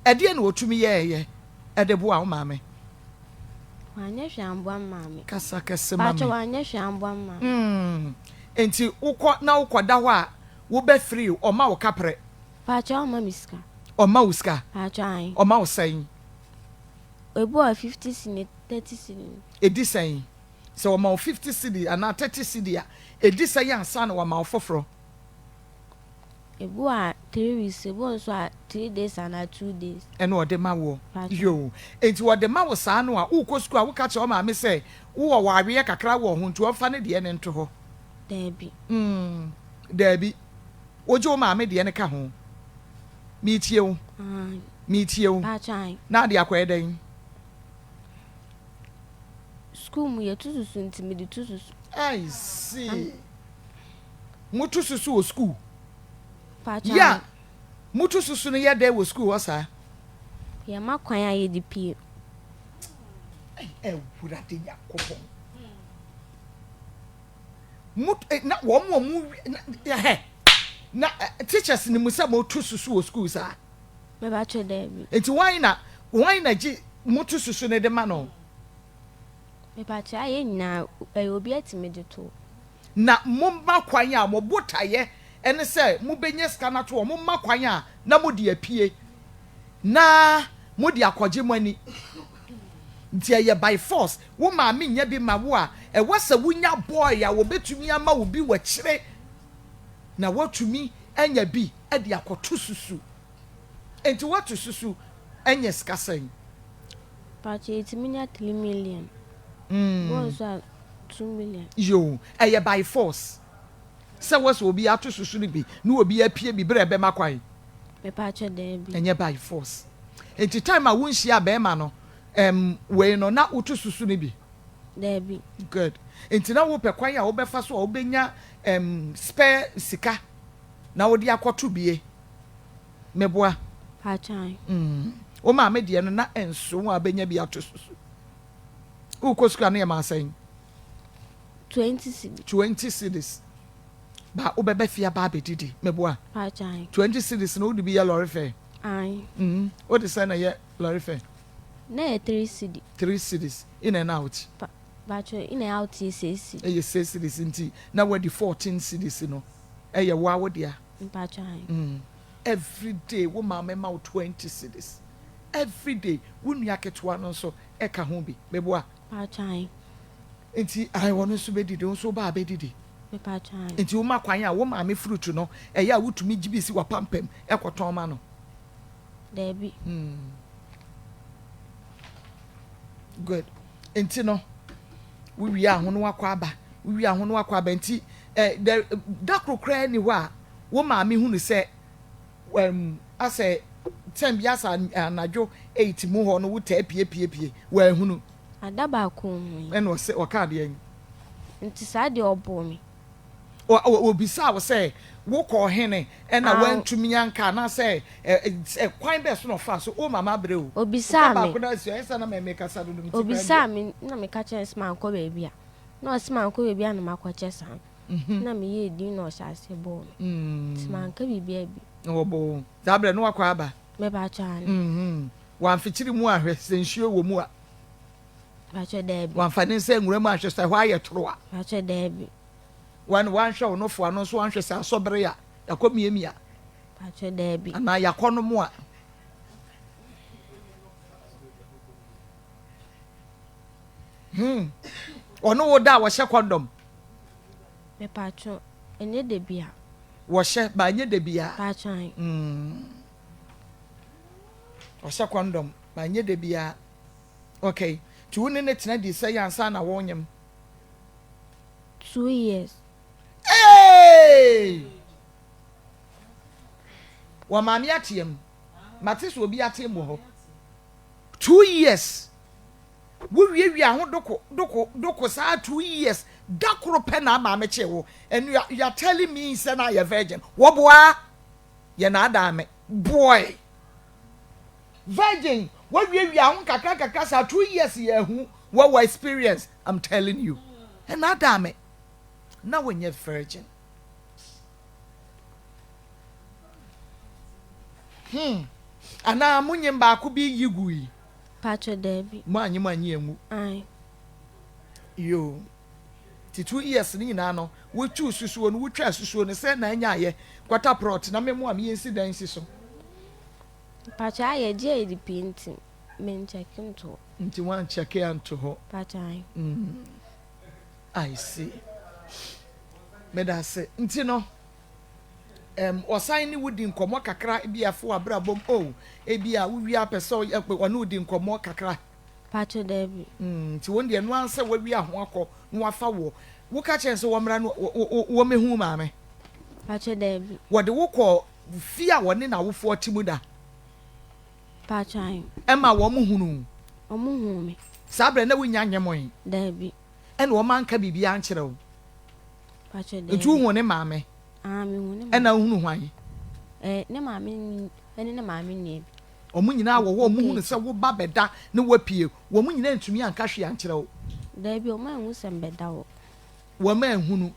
ade na wotumi ye ede bo a wo maame Wanye shambwa mami. kasa kese maame Pacho wanye shambwa mami. enti ukọ na ukoda ho a wo be free o ma wo kapre Pacho mamiska. o ma uska Pacho ai. o ma wo san Ebu a 50 cedi 30 cedi. edi san so o ma wo 50 cedi ana 30 cedi a edi san ansa na wo ma wo foforo Ebu a 3 weeks. Ebu so a 3 days and 2 days. ene o de ma wo Pacho. yo enti wo de ma wo sa no a ukọ school a wo ka che o ma me se wo wo awe kakra wo ho ntu o fa ne de ne nto ho Debi. dabi oje o ma me de ne ka ho mi tie wo Ai. mi tie wo Pacho ai. na de akwa eden School mu ye tususu ntimi di tususu. I see mutu susu wo school Pacho. ya mutu susu no ye dey wo school wasa Ya makwan ya ye di pie. wurade yakobon mut na wo mu na teachers ni musa mo tu susu wo school sa Me pacho debi. enti why na ji mutu susu ne de ma no Me pacho aye nyina obi atimi di to. na momma kwan a mo botaye ene se mo benye scanner to mo ma kwan a na mo de apie na mo de akoje mani ntia ye by force wo ma me nya bi ma wo a e wasa wunya boy a wo betumi ama wo bi wa kire na watumi anya bi e de akoto susu enti watu susu anya skasen Pacho itimi nya 3 million. So a 2 million. yo e by force se wasa obi ato susu ni bi na obi apie bi bre be makwan Me pacho debi. enye by force enti time a wonhia be ma no we no na utu susu ni bi Debi. good enti na wo pe kwan a wo be fa so wo benya spare sika na wo de akoto bie meboa Pacho ai. wo ma me de no na enso wo abenya bi ato susu wo koskura na ye ma san 20 cedi. 20 cedis ba wo be fia ba bedidi meboa Pacho ai. 20 cedis no wo de bi ye lorry fare Ai. wo de say na ye lorry fare Na 3 cedi. 3 cedis in and out Pacho ina out is 6 cedi. eye 6 cedis nti na wo de 14 cedis no eye wo awo dia Pacho ai. every day wo ma me ma 20 cedis every day wo nua ketwa no so e ka ho bi meboa Pacho ai. nti ai wono so be didi so ba be didi Me pacho ai. nti wo ma kwan a wo ma me fruit no eye a wotumi gibi si wa pampam e koton ma no Debi. good nti no wo wi ahono akwa aba wo wi ahono akwa aba nti dakro kra ni ho a wo ma me hunu se ase tem bi asa anadwo 8 mu ho no wo ta pie wa hunu Adaba ko hu. e no se o ka de en Nti sa de obo mi. obisa wo se wo ko hene e na wantumi anka na se kwan be so no fa so o mama bre o Obisa ba mi. ko na si esa na me kasa do no Obisa mi na me ka chen sma ko ba bia. Na o sma ko ba bia na makwa chesa. na me ye di no shase bo timanka bibia bi obo zabre no akwa aba me ba chan wan fichiri mu ahwe sensuo wo mu a ba che da bi wan fa ne se nwura mu ahwe sa hwa ye toro a ba che da bi wan hwe no fo ano so wan hwe sa asobere ya yakomiemia ba che da bi ana yakono mu a ono wo da wo hye condom me pa cho enye de bia wo hye ba nye de bia ba chan wo hye condom ba nye de bia okay ti woni ne tena di say ansa na wo nyem 2 years hey wa mami atiem matis obi atem ho 2 years wo wie aho doko sa 2 years dakoro pe na ma me chewo and you are telling me say na you virgin wo boa ye na adame boy virgin wo wie aho kakaka sa 2 years ye hu wo experience I'm telling you and adame na when you virgin ana munyem ba ko bi yigui Pacho Debbie. Manyi emu. Aye. Yo. Ti 2 years ni na no. We choose susuo no, we twa susuo no say na anya ye. Kwata prot na memo am incident so. Pacho aye je di painting. Men check into. Nti wan check into ho. Pacho aye. I see. Me da say nti no. Osan ni wudi nkomo kakra bia fo abrabom ebia wuwi apeso wonu wudi nkomo kakra Pacho Debbie ti won de no anse wawi aho akọ no afa wo ka chense wo mra no wo mehu maame Pacho Debbie wo de wo kọ fia woni na wofo timu da Pacho aye ema wo mu hunu me sabre na wunya nyemon Debbie ena wo manka bibia ankyere wo Pacho Debbie ntu hu ne maame me hu ne ena hunu hwan ne maame ne maame ne omu nyina wo mu hunu se wo ba beda ne wapie wo mu nyina ntumi anka hwe ankyere wo Debbie o ma hu sem beda wo ma hunu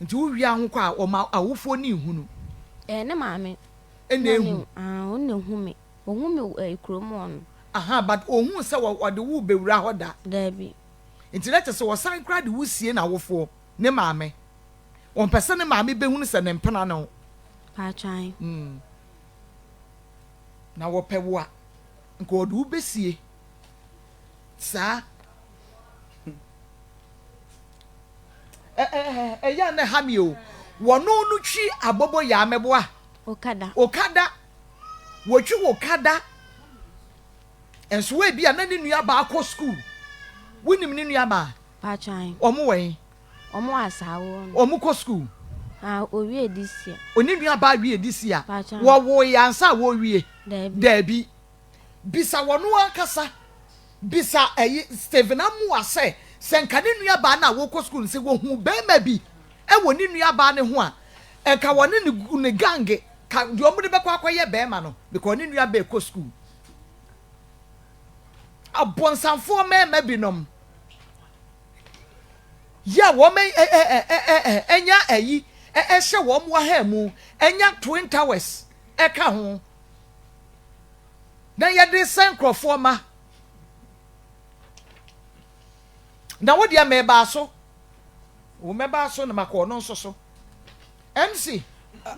nti wo wi ahụ kwa o ma awofo ni hunu ne maame ene ehu o ne hu me krom on aha but ohun se wo de wo bewura hoda Debbie nti let se wo san kra de wo sie na awofo ne maame on pese ne maame behunu se ne mpena no Pachan na wo pe wo a nko wo de wo besie sa ya na hami o wono no twi abobo ya mebo a okada wo twi okada enso we bia na ne nua ba akọ school wonim ne nua ba Pachan omo wen omo asawo omo kọ school owie disia oni nua ba wie disia Pachan wo yansa wo wie Debbie bisa wono ankasa bisa Steven amu ase senka ne nua ba na wo kọ school se wo hu be ma bi wo ni nua ba ne ho a enka woni ne gange ka di omo de be kwa ye be ma no because ni nua ba kọ school abonsanfo ma binom ya wo me enya ayi hye wo mo ha mu enya twin towers ka ho na ye de sankrofo ma na wo dia me ba so wo me ba so na makọ no nso so MC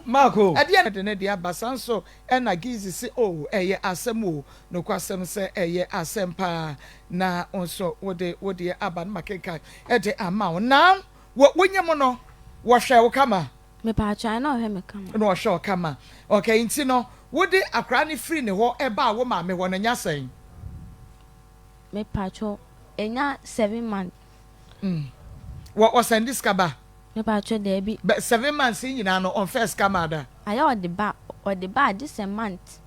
Marco ade de ne dia basanso na gizi se eye asem no kwasem se eye asem pa na onso wo de aba na makeka de ama na wonyem no wo hwe wo kama me Pachan na hwe me kama no hwe wo kama okay nti no wo de akra ne free ne ho ba wo ma me ho na nya sen me Pacho enya 7 months wo send this kaba me Pacho Debbie but 7 months nyina no on first kamada aya o de ba this a month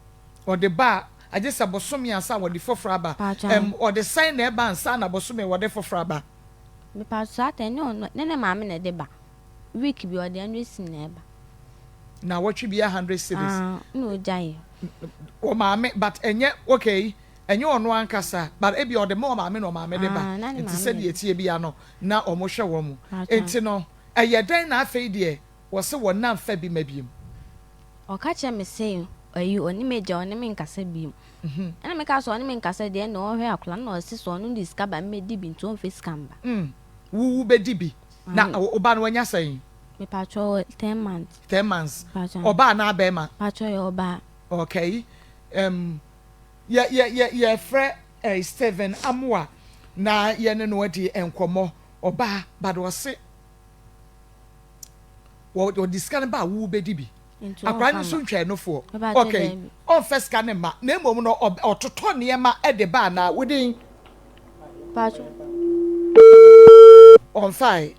or the bar I just abosomi ansa wo de fofraba or the sign na ba ansa na abosomi wo de fofraba me Pacho atene ne maame na de ba week bi o de anwesi na ba na what should be 100 cities no jai o maame but enye okay enye ono ankasa but ebi o de mo maame no maame de ba nti se de etie bia no na omo hwe wo mu enti no den na afei de wo se wo na mfa bi mabiem o ka che me say ayi oni meja oni me nkasa biem ana me ka so oni me nkasa de na o hwe akula na o si so no discover me di bi nto face camba wu be di bi na oba no wanya san me patrol 10 months 10 months oba na abema patrol yo oba okay ye fre Steven Amwa na ye ne no di enkomo oba but wo se wo discover ba wu be di bi akwa ni so ntwa no fo okay on first can ma na emom no ototo ne ma e de ba na within patrol on fire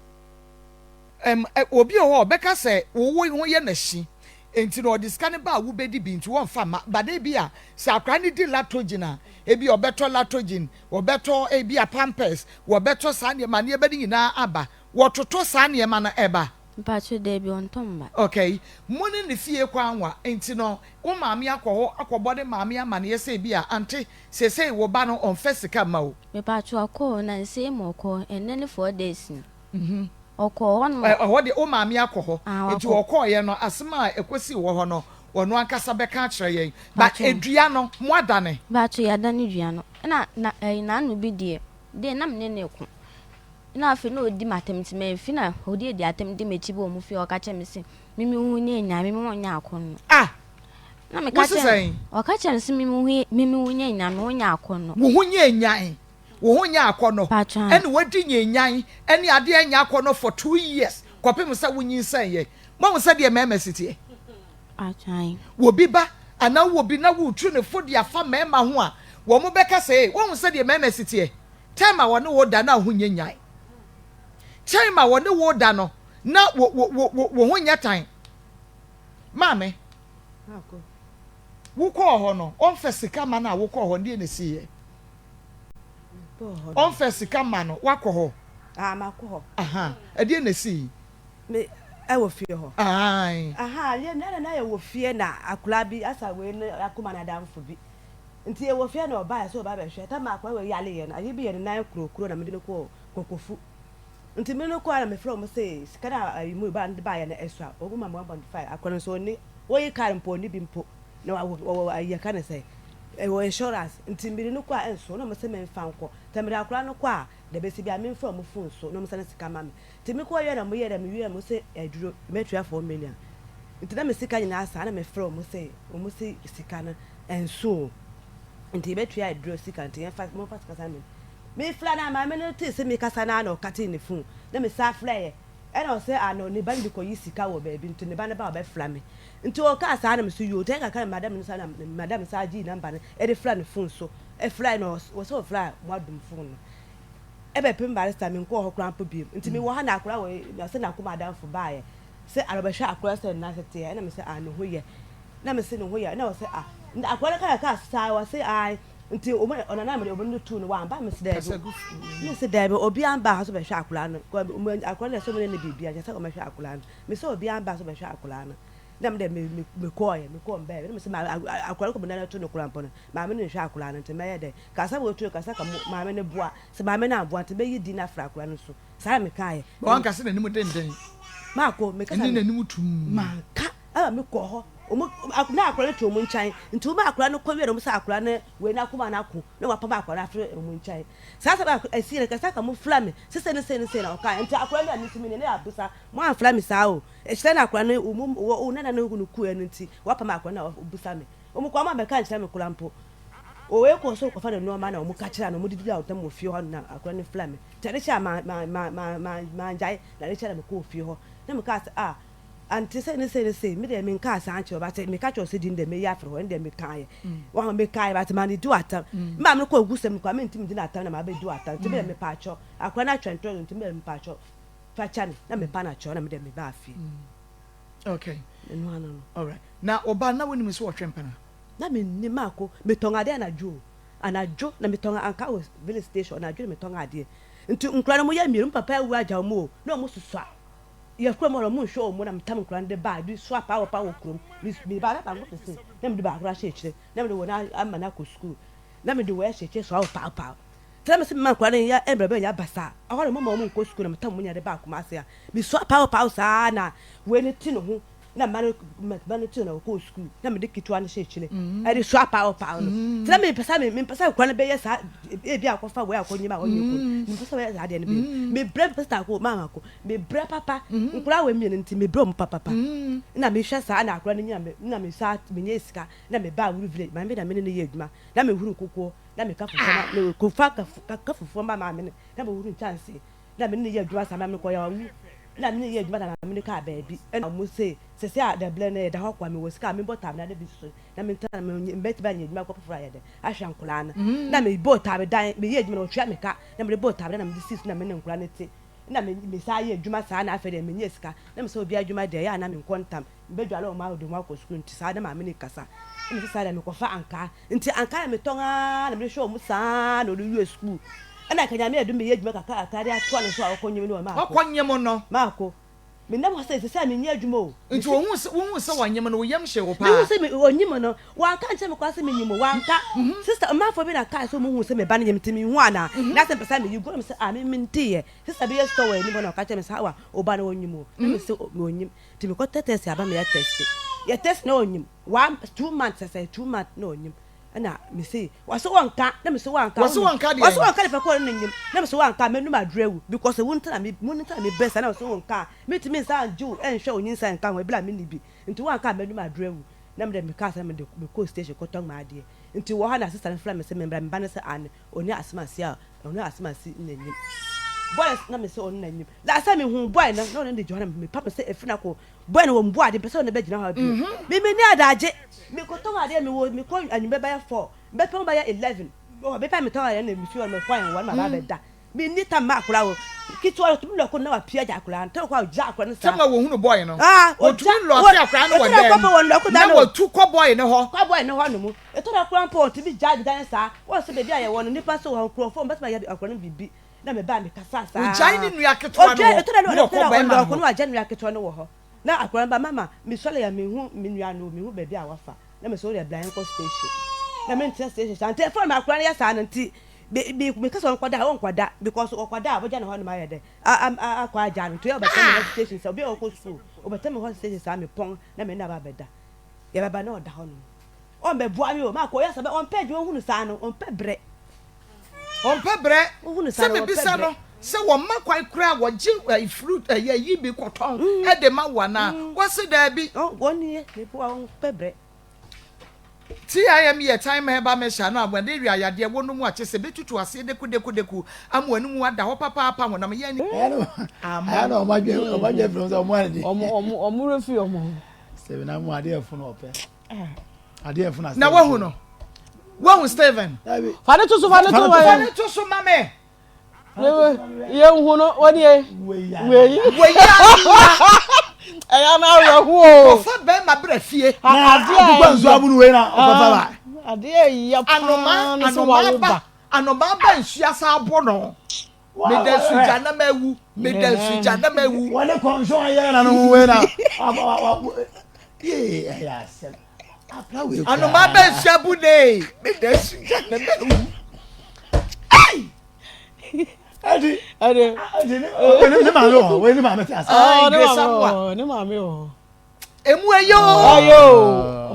obi o beka say wo ho ye na hyi enti no discover ba wu be di bi nti won fa ma ba de bi a sa akwa ni di latogena ebi obeto latogen obeto ebi a pampers obeto sa ne ma ne be nyina aba wototo sa ne ma na eba patrol de bi on tomba okay money ne fie kwa anwa enti no wo maami akwo akobode maami ama ne yese bi a Auntie sese wo ba no on fesika ma o me patrol ko na nse mo ko enene 4 days oko on wo de o maami akwo ho enti wo ko ye no asema ekosi wo ho no wono ankasa beka akere yen ba edua no mo adane ba to ya dane dua no na no bi de na me ne ko na afi no di matem ti me fi na odi di atem di mechi bo mu fi o ka che me se mimi hu nya nya mimi mo nya akon no na me ka che o ka che se mimi hu nya nya me ho nya akon no wo hu nya nya wo hu nya akon no ene wadi nya nya ene ade nya akon no for 2 years kopem sa wunyin san ye mo mo sa de mema sitie achai wo bi ba ana wo bi na wo tru ne fodi afa mema ho a wo mo beka se wo mo sa de mema sitie tema wo ne wo da na hu nya nya Chima wone wo da no na wo ho nya tan mame wo ko ho no on fesika ma na wo ko ho ndi ne siye on fesika ma no wa ko ho ma ko ho aha ade ne si me wo fie ho ai ye na ye wo fie na akula bi asa we ne akoma na damfo bi nti ye wo fie na oba so oba be hwe ta ma akwa we yale ye na ye bi ye na kuro na me de ko kokofu nti me no ko ara me fro mo say sikana ayimu ba ndi ba ya na extra oguma 1.5 akwa so ni wo yi kar mpo ni bi mpo na wo ayi ka na say wo insurance nti me no ko a enso na mo say me mfa nko tamire akwa no ko a de be si bia me mfa mo phone so na mo say na sika ma me nti me ko ye na mo ye da me wi mo say aduro me tua 4 million nti na me sika nyina asa na me fro mo say sika na enso nti be tua aduro sika nti en fa mo fa sika sa me fla na ma me no te se me kasa na na o kate ne phone na me sa fla ye e na o se ano ne ba ndi ko yisika wo ba bi nti ne ba na ba o be fla me nti o ka sa na me so yo te ka madam no sa na madam sa ji number ne e de fla ne phone so e fla no o so fla mo adum phone e be pem barista me nko ho kran po bi nti me wo ha na akora wo na se na ko madam fo ba ye se arobehwa akora se na se te na me se no ho ye na me se no ho ye na o se akora ka sa wo se nti ona na me obo tu no wa ba me se debe obi amba ha so be hwa akula no akula na so me ne bibia je se o me hwa akula no me se obi amba so be hwa akula no na me de me ko mbe me se akula ko na tu no kula mpo no ma me ne hwa akula no nti me ye de ka sa wo tu ka sa ka ma me ne boa se ma me na boa nti be yi di na fra akula no so sa me kai ba wan ka se na nimu den ma ko me ka ni na nimu tum ma ka me ko ho na akura to mu nchan nti wo akura no kwawe no musa akura na we na kuma na ko na wapa ba akura afre mu nchan sasa ba asire ka saka mu flame sese ne na oka nti akura na nitimi ne abusa mu an flame sa o ehire na akura na o na hunu ku enu nti wapa ma akura na obusa me o mu kwa ma be ka nkyere me kura mpo o we ko so ko fa na no ma na o mu ka kira na mu didi a otam ofie ho na akura ne flame tere cha ma njai na le cha na me ko ofie ho na me ka Auntie say me de me nka asanche ba say me ka cho se din de me ya afro ndem me kan ye wa me kai ba te man do atam ma me ko gusem kwa me ntim din atam na ma be do atam te me me pa cho akwa na twentro ntim me pa cho fa chan na me pa na cho na me de me ba afi okay no all right na oba na woni me so twempana na me ni mako me tonga de anajo na me tonga anka o village station anajo me tonga de nti nkra no mo ya miru papa awu aja mo na mo susua ya kura mo mo show mo na mtam kura de ba du swap power krum mi ba ba ngo se na me de ba kura she chire na me de wona ama na ko school na me de we she chire so power tell me man kwani ya embrebe ya basa awale mama mu ko school na mtam munya de ba kumasi a mi so power sa na we ne ti no ho na man ti na ko school na me de kitwa na shechile e de so power no tell me pesa kwani be ya sa e bi akofa we akonyima onyeko mi pesa we ya de ne be me bre pesa ko mama ko me bre papa nkura we mi nti me bre mu papa na me hwe sa na akura ne nya me na me sa me nya sika na me ba wuru village ma me na me ne ye adwuma na me huru kokko na me kafu na ko fa kafu ma me na me huru chance na me ne ye adwuma sa ma me ko ya wu na me ne ye adwuma na me ka ba bi na mo se a da ble na da hokwa me wo sika me botam na bi so na me tan me bet ba nya adwuma ko foforo ya de ahwa nkula na me botam dan me ye adwuma na otwa me ka na me botam na me di sis na me ne nkula ne te na me sa ye adwuma sa na afa de me nya sika na me so obi adwuma de ya na me nkontam be dwala o ma do ma ko school nti sa na ma me ne kasa me sa da me ko fa anka nti anka me tonga na me show mu sa na olu school ana kanya me adu me ye adwuma kaka atare ato na so akonyem no ma akonyem no ma ko me na mo say me nya adwuma o nti wo hu se wanyem no wo yam hye wo pa me hu se me onyim no wa anka nche me kwa se me nyim wa anka sister ma fo bi na kai so mo hu se me ba na nyem timi hu ana na se pesa me you go me say me ntie sister be store we ni mo na ka che me sa wa oba na onyim o na me se me onyim ti me ko test aba me ya test na onyim 2 months say 2 months na onyim ana me say waso wanka na me so wanka waso wanka le fa ko na nyim na me so wanka me no ma drewu because won tana me best na so wanka me ti me sa anju enhwe onyin sa nka ho ebla me ni bi nti wanka me no ma drewu na me de me ka sa me de me ko station ko tong ma ade nti wo ha na sister fla me se me bra me ba na se an oni asmasi a oni asmasi na nyim boy na me se oni na nyim la sa me hu boy na no de johana me papa se efina ko boy na wo mbo ade pese na be gina ha bi me ni adaje me ko to ade me wo me ko anyimbe ba ya 4 be pe ba ya 11 o be pa me to ade na me fi on me fine one ma ba be da me ni ta ma akura wo kitu wa tumlo ko na wa pia ja akura nta ko ja akura na sa sama wo hu no boy no o tu lo fi akura no wa dem na wo tu ko boy ne ho no mu e to da akura po ti bi ja dan sa wo se be bia ye wo no nipa so wo kro fo be ma ya akura no bibi na me ba me kasa sa ujai ni nua ketwa no ko no aja nua ketwa no wo ho na akura ba mama me sole ya me hu me nua no me hu ba bia wafa na me so ya blind ko station na me ntia station ante for me akura ya sa na nti me kasa kwada because kwada aboja na ho no ma ye de akwa aja no to ya ba me station sa obi o ko school o ba me ho station sa me pon na me na ba beda ya ba na o da ho no on be bua mi o ma ko ya sa be on page won hunu sa no on pe bre se me bisa no se wo makwan kura wo gi fruit ya yi bi koton e de ma wana wo se da bi woni e po on pebre ti am ye time he ba me sha no abande wi ayade wonu mu ache se betutu ase deku amu anu mu ada ho papa mo na me ye ni no omadwe from so mo ade omu refi omu se na mu ade efu no ope ade efu na wo hu no wo Steven fane to so mame ye hu no woni e we ya na ro hu o fa be ma bra fie ade nzo abunu we na ofafa ba ade ya anoma ba nsua sa abo no me da suja na mawu wale konso ya na no we na ya se anoma ba nsua bu ne me da suja na mawu Adi ne ma lo we ne ma me ti asa ne ma me o emu ayo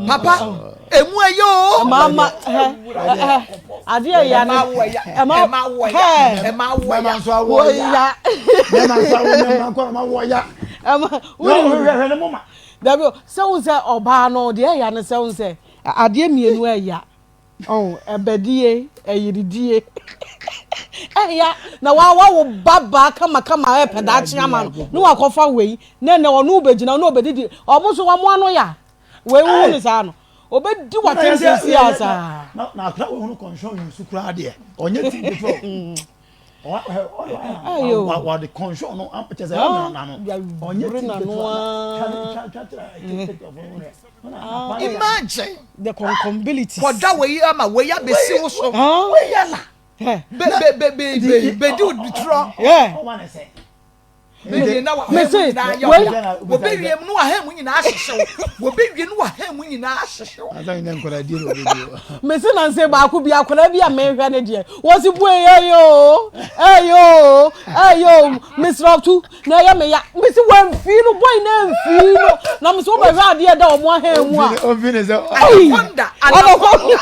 papa emu ayo mama adi ya na ema wo so awo ya me ko ma wo ya we ne mo ma dabi se wo se oba no de ya ne se wo se ade mienu ya ebedie eyiridie ya na wa wo baba kama peda chi ama no wa kofa we ne onu obegina no obedidi omuso wa mo ano ya we wu ni sa no obedi wa tensi asa na akra we hu control yu sukura de onye ti before wa the control no ampete say na no onye ti imagine the concombility koda we ama we ya besi wo so we ya la be do tro o ma na say me na wa me na ya wo be wiem no wa ha mu nyina ahyehyɛ wo be wie no wa ha mu nyina ahyehyɛ asan nya nkora die no be me se na nse ba ko bi akora bi a me hwɛ ne de wo si bu eyo Mr. Tu na ya me ya me si wan fi no boy na fi no na me so ba hwɛ ade da o mo ha mu a o fi ne se wonder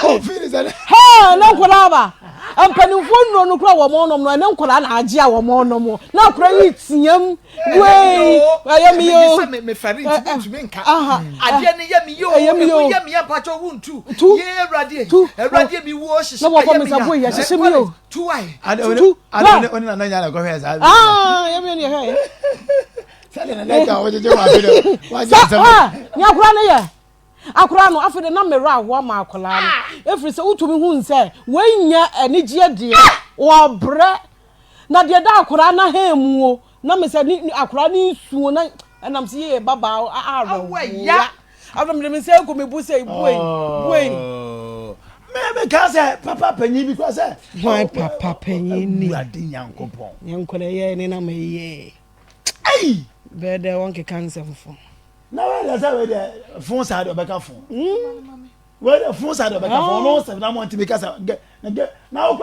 o fi ne se ha na nkora ba ampanifo no no kura wo mo no no na nkora na age a wo mo no mo na kora yi tiam wey aye mi yo me fari nti me nka ade ne ya mi yo ya mi ya pa cho wuntu ye erade mi wo hyehyɛ na wo ko me sabo ya hyehyɛ mi yo tu ai ade oni na nya na ko hwe sa ya mi ne hwe sale na leka o jeje wa bi wa ja sa nya kora ne ya akora no afede na mera ho ma akola no efiri se utumi hu nse wanya anigye de wo bre na de da akora na ha mu o na me se ni akora ni suo na enam se ye baba aro ya after me say ko me bu say buin me ka say papa panyi bi ko say why papa panyi ni ade nyankopon nyankole ye ni na me ye ai be de won ke cancer fofo na we say we de phone side obeka phone we de phone side obeka phone no se na mo ntimi ka say na o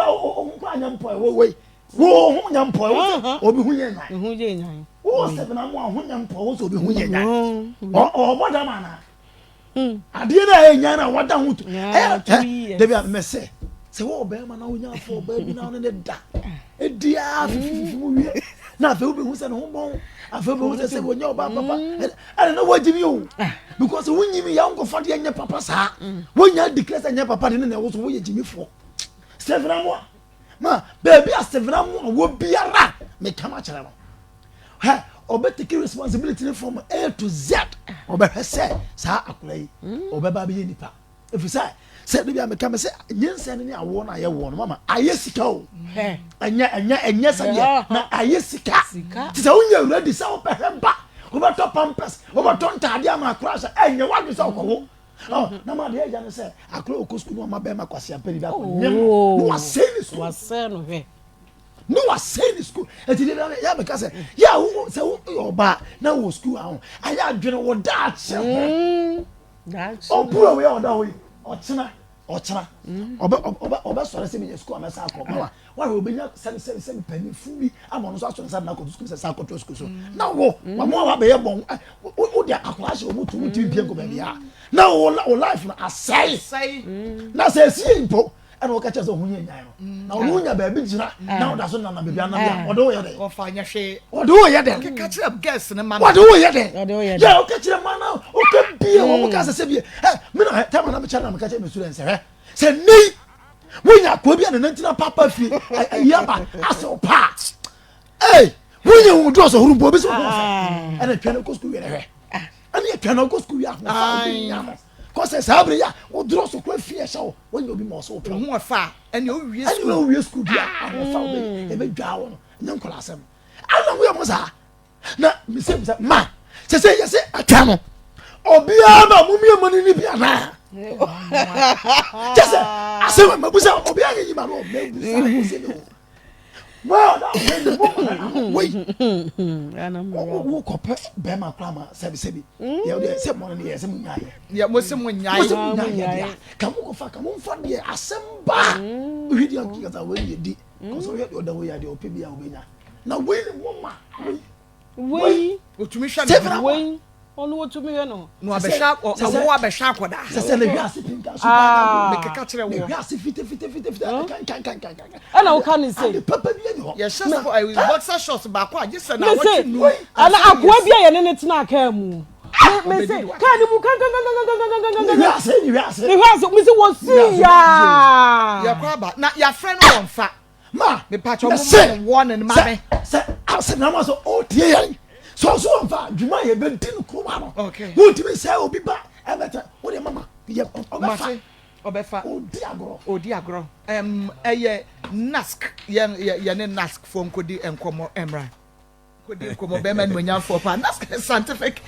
kwa nyampo we wo hu nyampo obi hu yenyan wo se na mo hu nyampo wo so obi hu yenyan o boda mana ade na yenyan na wada hu tu debi a me se wo be ma na onya fo ba bi na ne da edia fififu wie na fe obi hu se no bon afa be hu se wo nya oba papa ana na wajimi o because wunyimi ya nko de nya papa sa wonya declare nya papa de ne wo so wo ye jimi fo Stefana mo ma baby a Stefana mo wo biara me kama kire no ha obetake responsibility from A to Z obehwese sa akura yi obeba be nipa efisa se de bia me kama se nyense ne awo na ye wo no mama ayesika o anya sa ye na ayesika ti se unya ready sa opehemba obeto pampers obeto ntade ama akura sa enye wadu sa okowo na ma de ya ne se akura okosku no ma be ma kwase aperi ba ko nyem no wase ni school wase no he no wase ni school eti de ya me ka se ya wo se wo oba na wo school ahun aya adwene wo da che o buro we oda ho ochina oba sore se me school amesa akoma wa obenya se pani fumi amono so aso na ko school se Sarkodie school so na wo mo wa be ye bon wo de akora se o mutu bia ko ba bia na wo life na asai na se si impo ana wo ka che so hunye nyan no na wo nya ba bi gina na wo da so na na bia na bia odo wo ye de o fa nya hwe odo wo ye de ka che guest ne man odo wo ye de ya o ka che man na o ka bia wo ka se bia me na ta na me cha na me ka che me students se nei wonya ko bia na ntina papa fi yaba aso pa wonya hu do so hurumbo bi so ana twene ko school we re ani twene ko school ya ko se sabre ya o dro so ko fi e sha wo wonya obi mo so hu afa ani o wie school bia afa obi e be dwa wo no nyan kola asem ana wo mo sa na mi se ma se yese atano obi ama mumie mani ni bia na just asema mabusa obi ayi ma no mabusa well that wait ana wo kope be ma klama sebi ya o de se mo ne se munyaye ya mo se munyaye ka mo ko fa ka mo fa de asemba video ki ka we di ko so ye do we ya de ope bia obenya na we wo ma we otumi hwa we onu wotumi he no no abesha wo abesha akoda se na wiase pinka so me keka kire wo wiase fite kan ana wo kan say papa bi ni ho ye shasa for I was boxer shorts ba kwa je se na what no ana akwa bia ye ne tena aka mu me say kan mu kan wiase me say wo see ya kwa ba na ya friend won fa ma me pa cho mo one and ma me se na ma so o tie yan so mfa dwuma ye be din kroma no okay wo ti be say obi ba ebeta wo de mama ye obefa odi agro eye nask ye ne nask fo nkodi enkomo emra kodi enkomo be man nwanya fo pa nask scientific